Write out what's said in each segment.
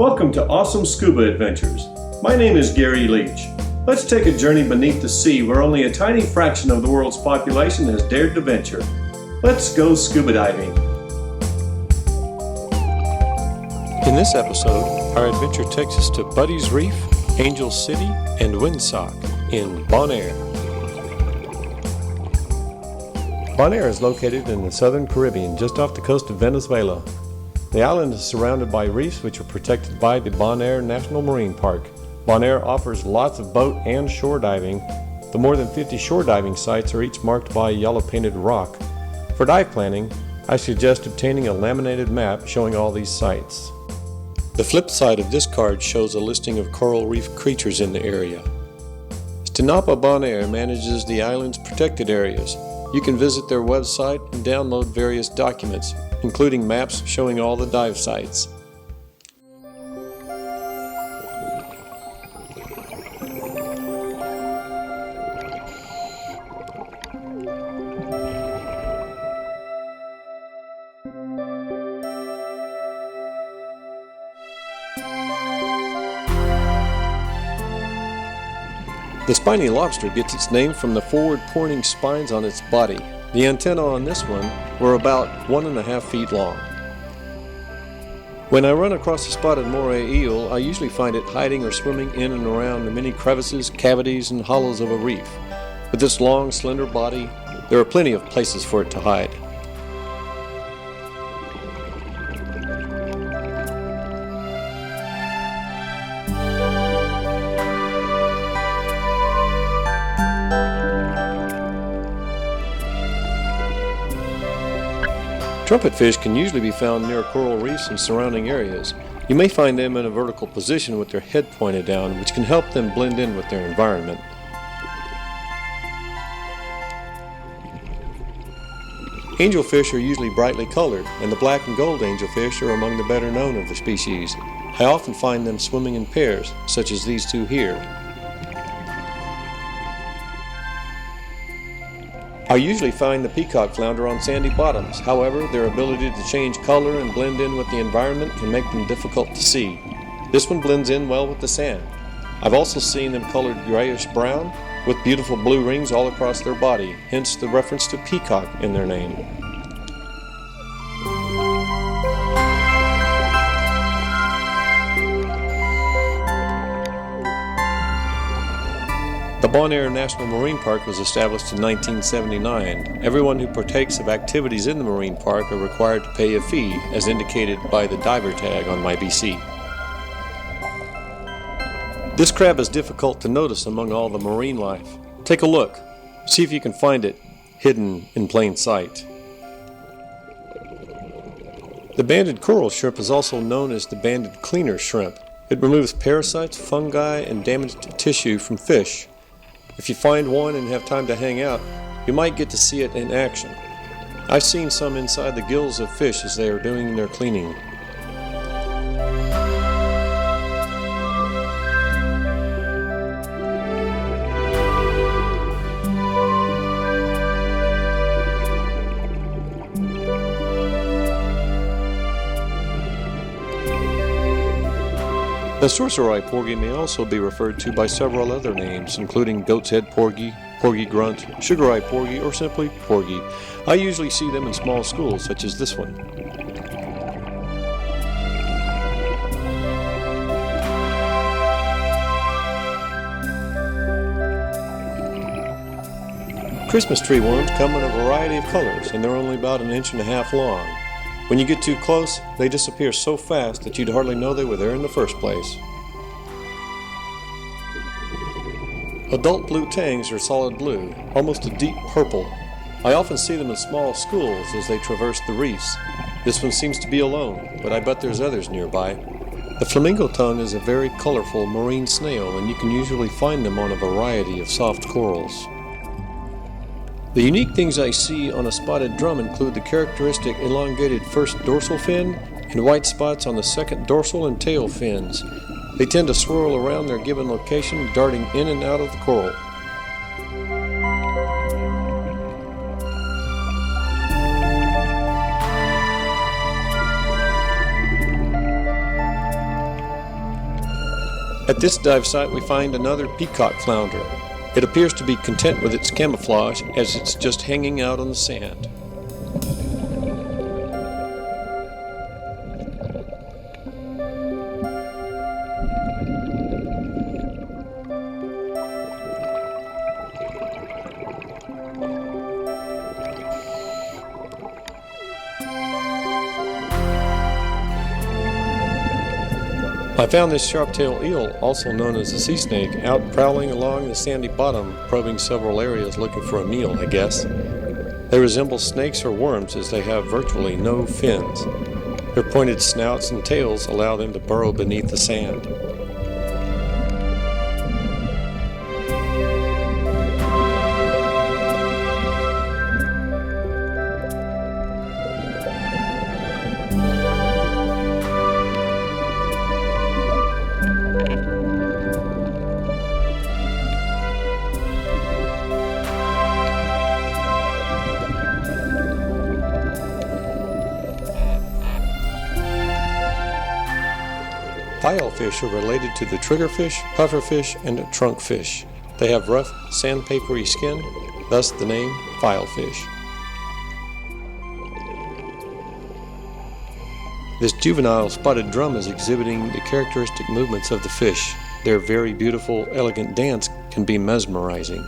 Welcome to Awesome Scuba Adventures. My name is Gary Leach. Let's take a journey beneath the sea where only a tiny fraction of the world's population has dared to venture. Let's go scuba diving. In this episode, our adventure takes us to Buddy's Reef, Angel City, and Windsock in Bonaire. Bonaire is located in the southern Caribbean, just off the coast of Venezuela. The island is surrounded by reefs which are protected by the Bonaire National Marine Park. Bonaire offers lots of boat and shore diving. The more than 50 shore diving sites are each marked by yellow painted rock. For dive planning, I suggest obtaining a laminated map showing all these sites. The flip side of this card shows a listing of coral reef creatures in the area. Stinapa Bonaire manages the island's protected areas. You can visit their website and download various documents, including maps showing all the dive sites. The spiny lobster gets its name from the forward-pointing spines on its body. The antennae on this one were about 1.5 feet long. When I run across a spotted Moray Eel, I usually find it hiding or swimming in and around the many crevices, cavities, and hollows of a reef. With its long, slender body, there are plenty of places for it to hide. Trumpetfish can usually be found near coral reefs and surrounding areas. You may find them in a vertical position with their head pointed down, which can help them blend in with their environment. Angelfish are usually brightly colored, and the black and gold angelfish are among the better known of the species. I often find them swimming in pairs, such as these two here. I usually find the Peacock Flounder on sandy bottoms. However, their ability to change color and blend in with the environment can make them difficult to see. This one blends in well with the sand. I've also seen them colored grayish-brown with beautiful blue rings all across their body, hence the reference to peacock in their name. The Bonaire National Marine Park was established in 1979. Everyone who partakes of activities in the marine park are required to pay a fee, as indicated by the diver tag on my BC. This crab is difficult to notice among all the marine life. Take a look. See if you can find it hidden in plain sight. The banded coral shrimp is also known as the banded cleaner shrimp. It removes parasites, fungi, and damaged tissue from fish. If you find one and have time to hang out, you might get to see it in action. I've seen some inside the gills of fish as they are doing their cleaning. The sorcerer-eye porgy may also be referred to by several other names, including goat's head porgy, porgy grunt, sugar-eye porgy, or simply porgy. I usually see them in small schools, such as this one. Christmas tree worms come in a variety of colors, and they're only about 1.5 inches long. When you get too close, they disappear so fast that you'd hardly know they were there in the first place. Adult blue tangs are solid blue, almost a deep purple. I often see them in small schools as they traverse the reefs. This one seems to be alone, but I bet there's others nearby. The Flamingo Tongue is a very colorful marine snail, and you can usually find them on a variety of soft corals. The unique things I see on a spotted drum include the characteristic elongated first dorsal fin and white spots on the second dorsal and tail fins. They tend to swirl around their given location, darting in and out of the coral. At this dive site we find another Peacock Flounder. It appears to be content with its camouflage as it's just hanging out on the sand. I found this sharp-tailed eel, also known as the sea snake, out prowling along the sandy bottom, probing several areas looking for a meal, I guess. They resemble snakes or worms as they have virtually no fins. Their pointed snouts and tails allow them to burrow beneath the sand. Filefish are related to the triggerfish, pufferfish, and trunkfish. They have rough, sandpapery skin, thus the name filefish. This juvenile spotted drum is exhibiting the characteristic movements of the fish. Their very beautiful, elegant dance can be mesmerizing.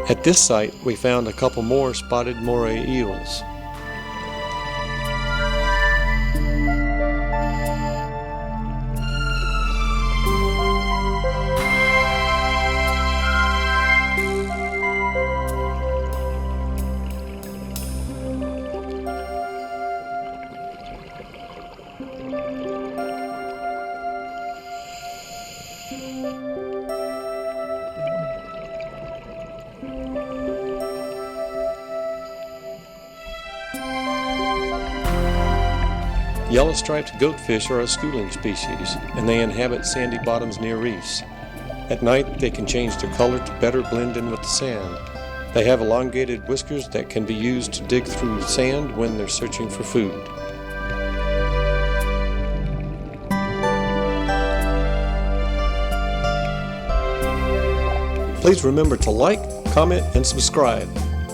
At this site, we found a couple more spotted moray eels. Yellowstriped goatfish are a schooling species, and they inhabit sandy bottoms near reefs. At night, they can change their color to better blend in with the sand. They have elongated whiskers that can be used to dig through sand when they're searching for food. Please remember to like, comment, and subscribe.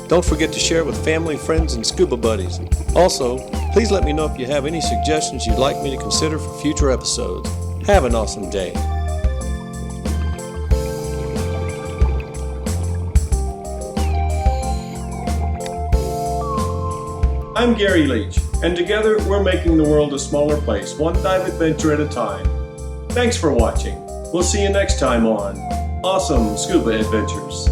Don't forget to share with family, friends, and scuba buddies. Also, please let me know if you have any suggestions you'd like me to consider for future episodes. Have an awesome day. I'm Gary Leach, and together we're making the world a smaller place, one dive adventure at a time. Thanks for watching. We'll see you next time on Awesome Scuba Adventures.